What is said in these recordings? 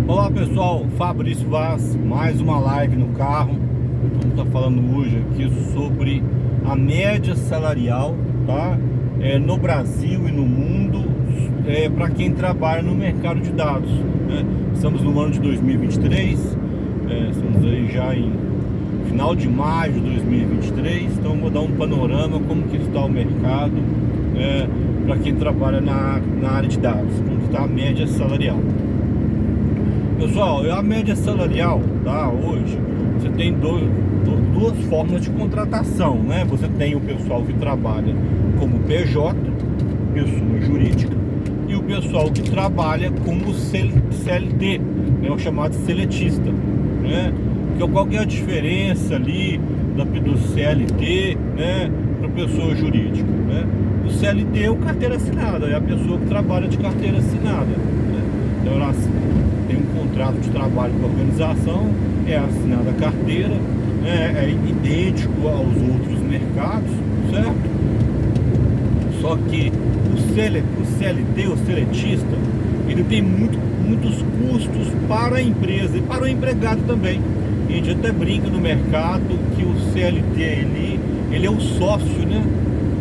Olá pessoal, Fabrício Vaz, mais uma live no carro. Vamos estar falando hoje aqui sobre a média salarial, tá? No Brasil e no mundo, para quem trabalha no mercado de dados, né? Estamos no ano de 2023, estamos aí já em final de maio de 2023, então vou dar um panorama como que está o mercado para quem trabalha na área de dados, como que está a média salarial. Pessoal, a média salarial, tá? Hoje você tem duas formas de contratação, né? Você tem o pessoal que trabalha como PJ, pessoa jurídica, e o pessoal que trabalha como CLT, né? O chamado seletista, né? Qual que é a diferença ali do CLT, né, para pessoa jurídica, né? O CLT é o carteira assinada, é a pessoa que trabalha de carteira assinada, né? Então ela tem um contrato de trabalho com a organização, é assinada a carteira, né, é idêntico aos outros mercados, certo? Só que o CLT, o seletista, ele tem muitos custos para a empresa e para o empregado também. A gente até brinca no mercado que o CLT ele é o sócio, né?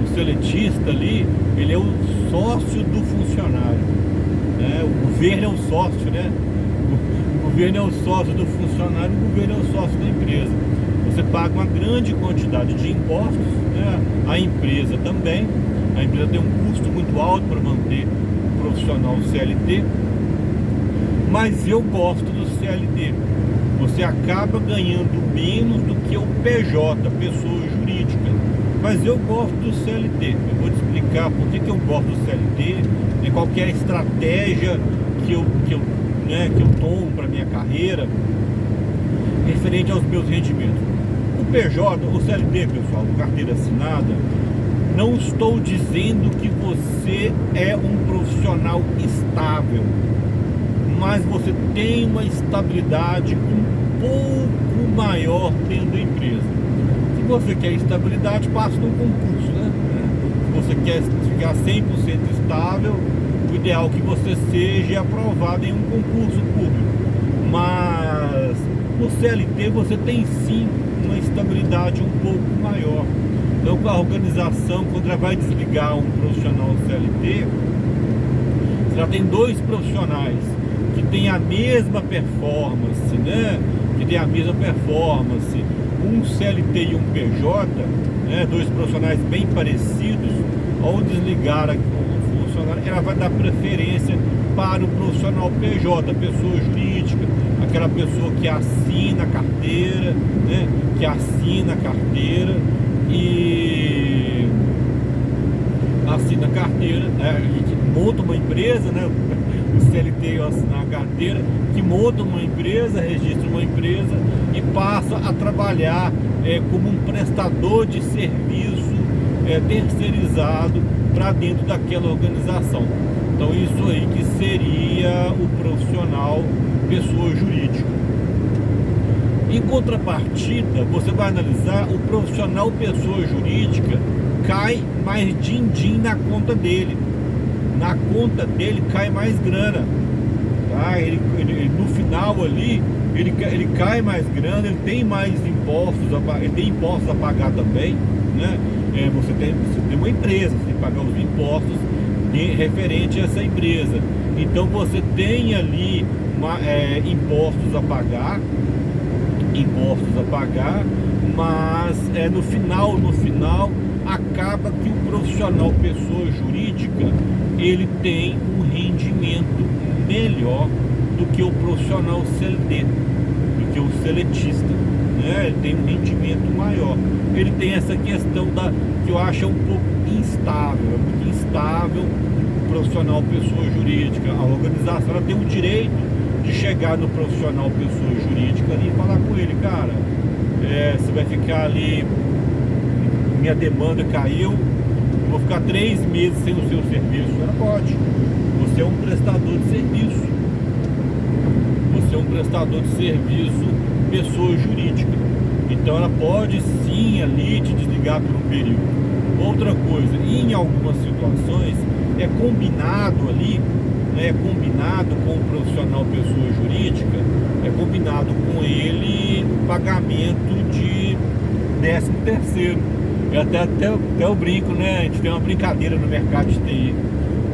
O seletista ali, ele é o sócio do funcionário, né? O governo é o sócio, né? O governo é o sócio do funcionário, o governo é o sócio da empresa. Você paga uma grande quantidade de impostos, né? A empresa também. A empresa tem um custo muito alto para manter o profissional CLT, mas eu gosto do CLT. Você acaba ganhando menos do que o PJ, pessoa jurídica. Mas eu gosto do CLT. Eu vou te explicar por que eu gosto do CLT, né, qual que é a estratégia que eu tomo para minha carreira referente aos meus rendimentos. O PJ, o CLT, pessoal, carteira assinada, não estou dizendo que você é um profissional estável, mas você tem uma estabilidade um pouco maior dentro da empresa. Se você quer estabilidade, passa num concurso, né? Se você quer ficar 100% estável, o ideal é que você seja aprovado em um concurso público. Mas no CLT você tem sim uma estabilidade um pouco maior. Então, a organização, quando ela vai desligar um profissional CLT, você já tem dois profissionais que tem a mesma performance, né? Que tem a mesma performance, um CLT e um PJ, né? Dois profissionais bem parecidos. Ao desligar o funcionário, ela vai dar preferência para o profissional PJ, pessoa jurídica, aquela pessoa que assina a carteira, né? Que assina a carteira e assina a carteira, que monta uma empresa, né? O CLT assinar a carteira, que monta uma empresa, registra uma empresa e passa a trabalhar como um prestador de serviço terceirizado para dentro daquela organização. Então isso aí que seria o profissional pessoa jurídica. Em contrapartida, você vai analisar o profissional pessoa jurídica, cai mais din-din na conta dele. Na conta dele cai mais grana, tá? Ele no final ali, ele cai mais grana, ele tem mais impostos, ele tem impostos a pagar também, né? Você tem uma empresa, você tem que pagar os impostos referente a essa empresa. Então você tem ali impostos a pagar, mas no final acaba que o profissional pessoa jurídica ele tem um rendimento melhor do que o profissional CLT, do que o seletista, né? Ele tem um rendimento maior. Ele tem essa questão que eu acho um pouco instável, é muito instável o profissional pessoa jurídica. A organização ela tem o direito de chegar no profissional pessoa jurídica ali e falar com ele, cara, você vai ficar ali, minha demanda caiu, vou ficar 3 meses sem o seu serviço. Ela pode. Você é um prestador de serviço. Você é um prestador de serviço pessoa jurídica. Então ela pode sim ali te desligar por um período. Outra coisa, em algumas situações é combinado ali, né, combinado com o profissional pessoa jurídica, jurídica, é combinado com ele o pagamento de 13º. Até eu brinco, né? A gente tem uma brincadeira no mercado de TI.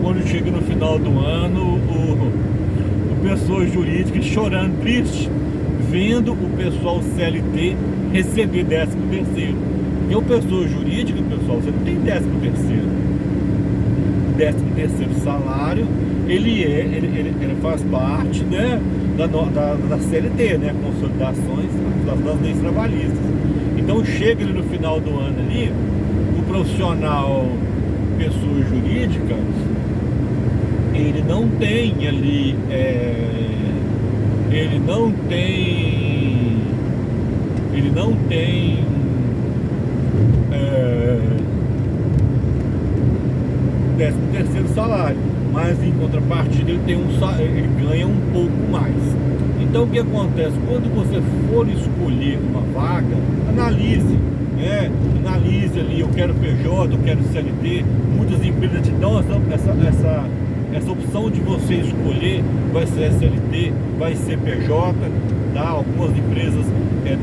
Quando chega no final do ano, o pessoa jurídica chorando, triste, vendo o pessoal CLT receber 13º. Porque o pessoa jurídica, pessoal, você não tem 13º. 13º salário, ele faz parte, né, da CLT, né? Consolidações das leis trabalhistas. Então chega ele no final do ano ali, o profissional, pessoa jurídica, ele não tem ali, ele não tem 13º salário, mas em contrapartida ele ganha um pouco mais. Então o que acontece? Quando você for escolher uma vaga, analise ali, eu quero PJ, eu quero CLT. Muitas empresas te dão essa opção de você escolher, vai ser CLT, vai ser PJ, tá? Algumas empresas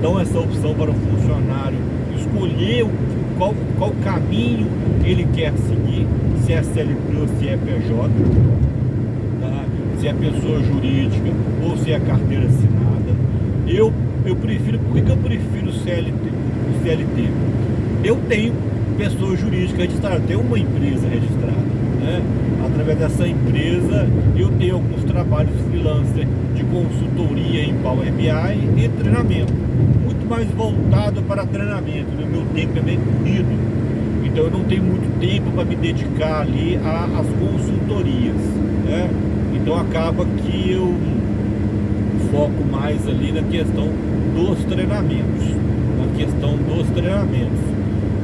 dão essa opção para o funcionário escolher qual caminho ele quer seguir, se é CLT ou se é PJ, tá? Se é pessoa jurídica ou se é carteira assinada. Eu prefiro, por que eu prefiro o CLT? Eu tenho pessoa jurídica registrada, eu tenho uma empresa registrada, né? Através dessa empresa eu tenho alguns trabalhos freelancer de consultoria em Power BI e treinamento, muito mais voltado para treinamento, né? Meu tempo é bem corrido, então eu não tenho muito tempo para me dedicar ali às consultorias, né? Então acaba que eu foco mais ali na questão dos treinamentos,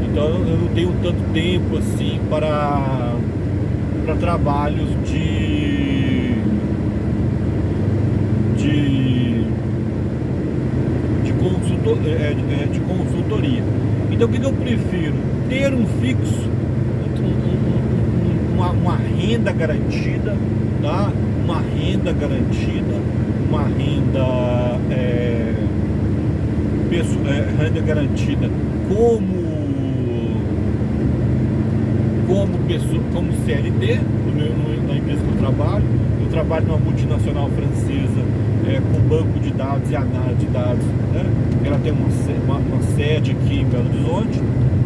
então eu não tenho tanto tempo assim para trabalhos de consultoria. Então o que eu prefiro? Ter um fixo, uma renda garantida, tá? Uma renda garantida, renda garantida como CLT, na empresa que eu trabalho numa multinacional francesa, com banco de dados e análise de dados, né? Ela tem uma sede aqui em Belo Horizonte.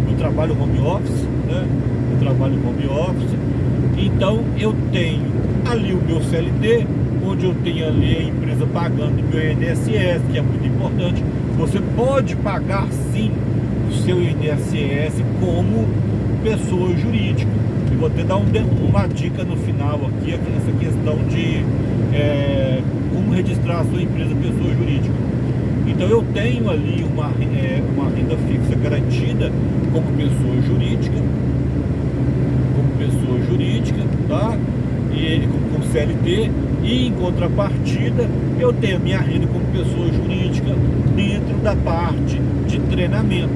Eu trabalho home office, né? Então eu tenho ali o meu CLT, onde eu tenho ali a empresa pagando o meu INSS, que é muito importante. Você pode pagar sim o seu INSS como pessoa jurídica. Eu vou até dar uma dica no final aqui, essa questão de como registrar a sua empresa pessoa jurídica. Então eu tenho ali uma renda fixa garantida como pessoa jurídica, tá? E como CLT, e em contrapartida eu tenho a minha renda como pessoa jurídica dentro da parte de treinamento,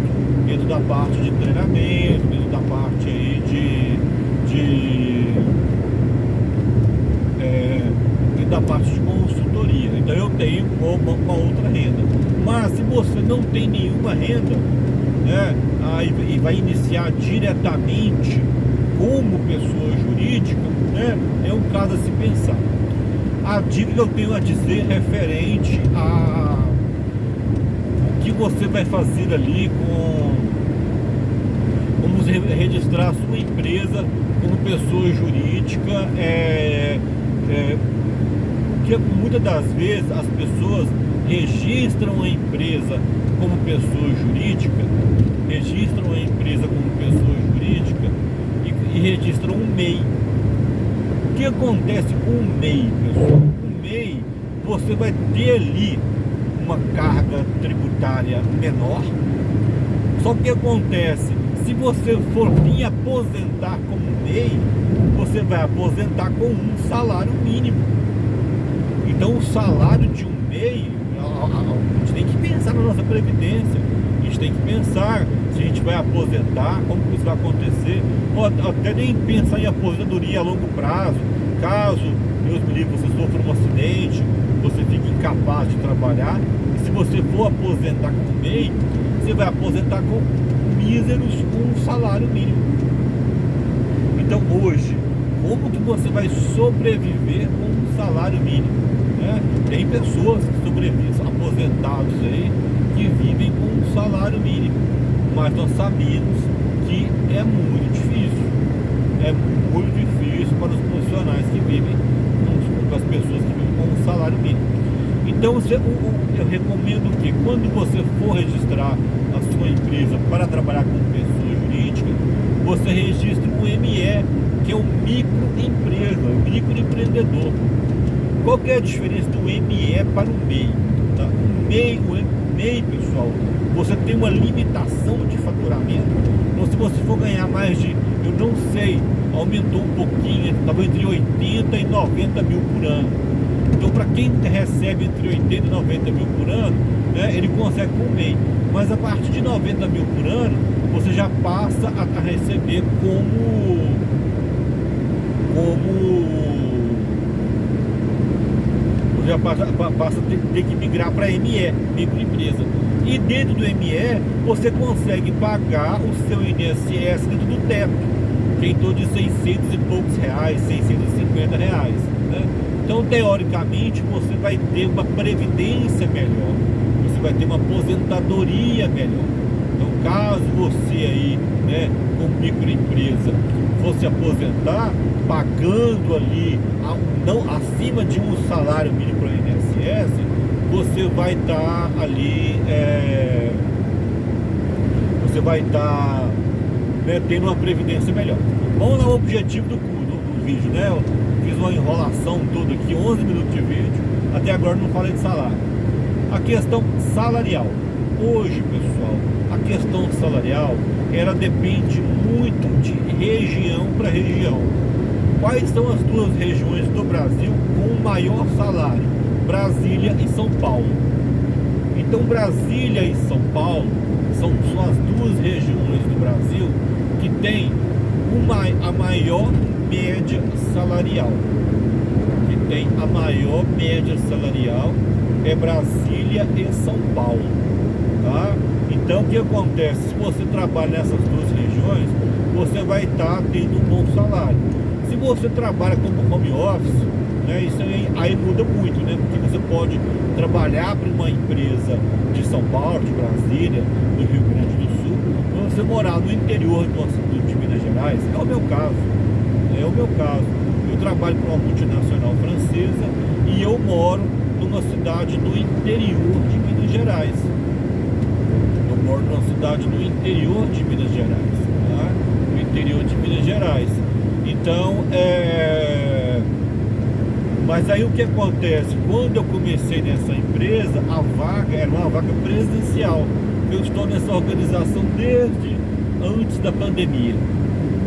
dentro da parte aí da parte de consultoria. Então eu tenho uma outra renda. Mas se você não tem nenhuma renda, né, e vai iniciar diretamente como pessoa jurídica, né, é um caso a se pensar. A dica que eu tenho a dizer referente a o que você vai fazer ali como registrar a sua empresa como pessoa jurídica, porque muitas das vezes as pessoas registram a empresa como pessoa jurídica, e registram um MEI. O que acontece com o MEI, pessoal? O MEI, você vai ter ali uma carga tributária menor. Só que o que acontece? Se você for vir aposentar como MEI, você vai aposentar com um salário mínimo. Então o salário de um MEI, a gente tem que pensar na nossa previdência, a gente tem que pensar se a gente vai aposentar, como que isso vai acontecer, ou até nem pensar em aposentadoria a longo prazo, caso, Deus me livre, você sofra um acidente, você fique capaz de trabalhar. E se você for aposentar como MEI, você vai aposentar com míseros um salário mínimo. Então hoje, como que você vai sobreviver com um salário mínimo? Né? Tem pessoas que sobrevivem, aposentados aí, que vivem com um salário mínimo, mas nós sabemos que é muito difícil. É muito difícil para os profissionais que vivem, para as pessoas que vivem com um salário mínimo. Então eu recomendo que quando você for registrar a sua empresa para trabalhar como pessoa jurídica, você registre um ME, que é o microempresa, o microempreendedor. Qual que é a diferença do ME para o MEI? Tá? O MEI, pessoal, você tem uma limitação de faturamento. Então, se você for ganhar mais de, eu não sei, aumentou um pouquinho, estava entre 80 e 90 mil por ano. Então, para quem recebe entre 80 e 90 mil por ano, né, ele consegue com o MEI. Mas a partir de 90 mil por ano, você já passa a receber já passa a ter que migrar para ME, microempresa. E dentro do ME, você consegue pagar o seu INSS dentro do teto, que é em torno de 600 e poucos reais, 650 reais. Né? Então, teoricamente, você vai ter uma previdência melhor, você vai ter uma aposentadoria melhor. Então, caso você aí, né, como microempresa, fosse aposentar, pagando ali não acima de um salário mínimo para o INSS, você vai estar ali, você vai estar, né, tendo uma previdência melhor. Vamos lá, o objetivo do vídeo, né? Eu fiz uma enrolação toda aqui, 11 minutos de vídeo, até agora não falei de salário. A questão salarial. Hoje, pessoal, a questão salarial, ela depende muito de região para região. Quais são as duas regiões do Brasil com o maior salário? Brasília e São Paulo. Então, Brasília e São Paulo são as duas regiões do Brasil que têm a maior média salarial. Que tem a maior média salarial é Brasília e São Paulo. Tá? Então, o que acontece? Se você trabalha nessas duas regiões, você vai estar tendo um bom salário. Se você trabalha como home office, né, isso aí muda muito, né? Porque você pode trabalhar para uma empresa de São Paulo, de Brasília, do Rio Grande do Sul, ou você morar no interior de Minas Gerais. É o meu caso. É o meu caso. Eu trabalho para uma multinacional francesa e eu moro numa cidade do interior de Minas Gerais. Eu moro numa cidade do interior de Minas Gerais, tá? No interior de Minas Gerais. Então, mas aí o que acontece? Quando eu comecei nessa empresa, a vaga era uma vaga presencial. Eu estou nessa organização desde antes da pandemia.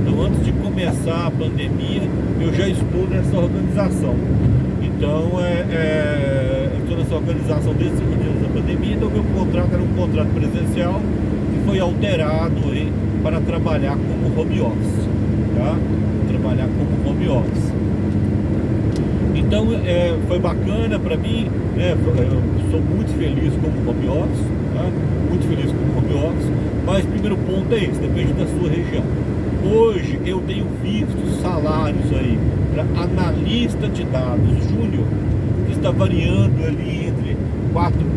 Então, antes de começar a pandemia, eu já estou nessa organização. Então, eu estou nessa organização desde antes da pandemia. Então, meu contrato era um contrato presencial que foi alterado aí para trabalhar como home office, tá? Trabalhar como home office. Então, foi bacana para mim, né? Eu sou muito feliz como home office, tá? Muito feliz como home office. Mas o primeiro ponto é esse, depende da sua região. Hoje eu tenho visto salários aí para analista de dados júnior que está variando ali entre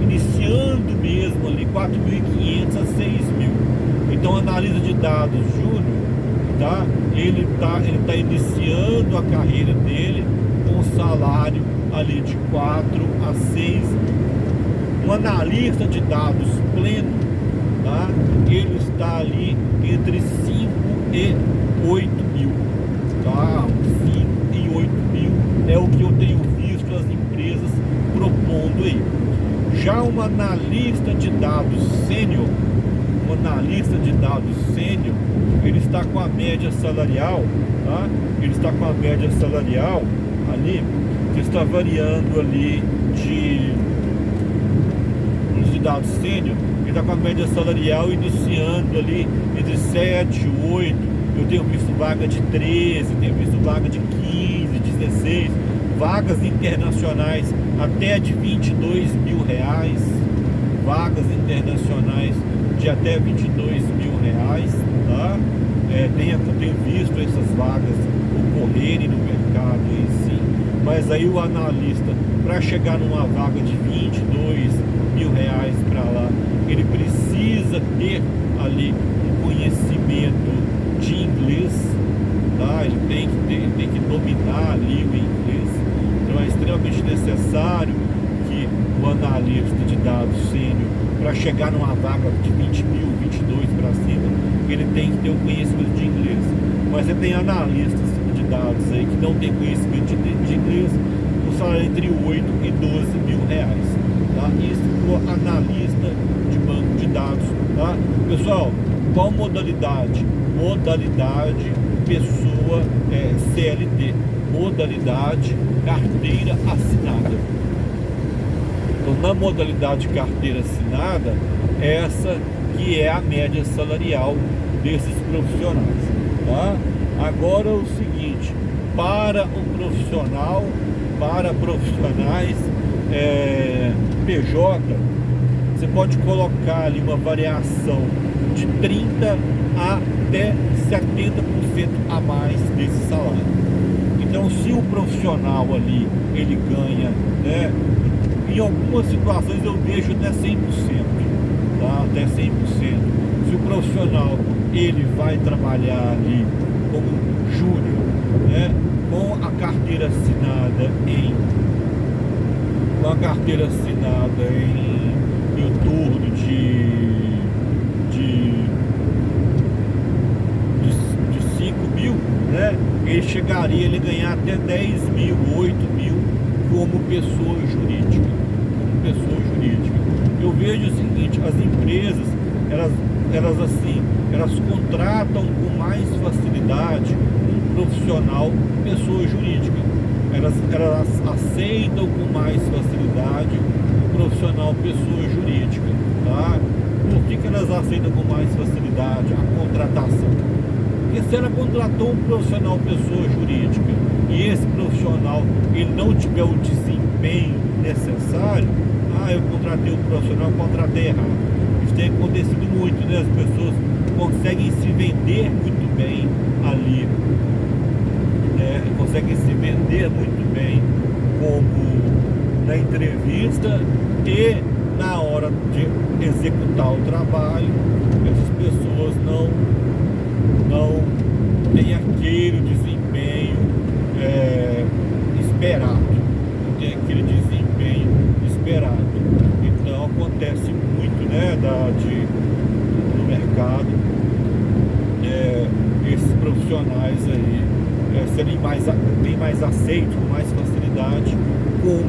iniciando mesmo ali 4.500 a 6.000. Então, analista de dados júnior, tá? Ele tá iniciando a carreira dele com um salário ali de 4 a 6. Um analista de dados pleno, tá? Ele está ali entre 5 e 8 mil, tá? 5 e 8 mil é o que eu tenho visto as empresas propondo aí. Já um analista de dados sênior, ele está com a média salarial, tá? Ele está com a média salarial ali, que está variando ali de dados sênior, ele está com a média salarial iniciando ali entre 7 e 8. Eu tenho visto vaga de 13, tenho visto vaga de 15, 16, vagas internacionais até de R$22 mil, vagas internacionais de até R$22 mil, tá? Tenho visto essas vagas ocorrerem no mercado em si, mas aí o analista, para chegar numa vaga de R$22 mil para lá, ele precisa ter ali um conhecimento de inglês, tá? Ele tem que dominar ali o inglês. Então é extremamente necessário que o analista de dados sênior, para chegar numa vaga de 20 mil, 22 para cima, ele tem que ter um conhecimento de inglês. Mas você tem analistas de dados aí que não tem conhecimento de inglês, com salário entre 8 e 12 mil reais, tá? Isso for analista de banco de dados, tá? Pessoal, qual modalidade? Modalidade pessoa CLT, modalidade carteira assinada. Então, na modalidade carteira assinada, essa que é a média salarial desses profissionais, tá? Agora o seguinte, para profissionais PJ, você pode colocar ali uma variação de 30 até 70% a mais desse salário. Então, se o profissional ali ele ganha, né, em algumas situações eu vejo até 100%, tá? Até 100%. Se o profissional ele vai trabalhar ali como júnior, né, com a carteira assinada em torno de 5 mil, né, ele chegaria a ganhar até 10 mil, 8 mil como pessoa jurídica. Eu vejo o seguinte, as empresas, elas contratam com mais facilidade um profissional pessoa jurídica. Elas aceitam com mais facilidade um profissional pessoa jurídica, tá? Por que elas aceitam com mais facilidade a contratação? Porque se ela contratou um profissional pessoa jurídica e esse profissional ele não tiver o desempenho necessário, eu contratei um profissional, contratei errado. Isso tem acontecido muito, né? As pessoas conseguem se vender muito bem ali, né? Conseguem se vender muito bem como na entrevista, e na hora de executar o trabalho, essas pessoas não têm aquele desempenho esperado, não tem aquele desempenho esperado. Então acontece muito, né, no mercado, esses profissionais aí serem bem mais aceitos com mais facilidade como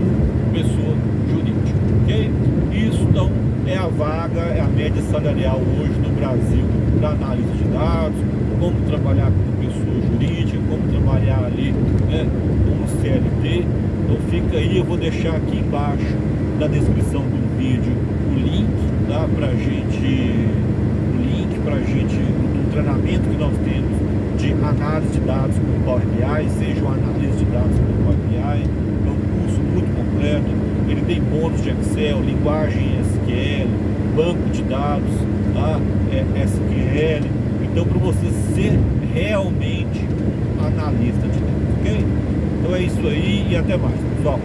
pessoa jurídica, ok? Isso então é a vaga, é a média salarial hoje no Brasil para análise de dados, como trabalhar como pessoa jurídica, como trabalhar ali, né, como CLT. Então fica aí, eu vou deixar aqui embaixo na descrição do vídeo o link, tá, do treinamento que nós temos de análise de dados com Power BI, seja uma análise de dados com Power BI. É um curso muito completo, ele tem bônus de Excel, linguagem SQL, banco de dados, tá, SQL. Então, para você ser realmente um analista de dados, ok? Então é isso aí e até mais, pessoal.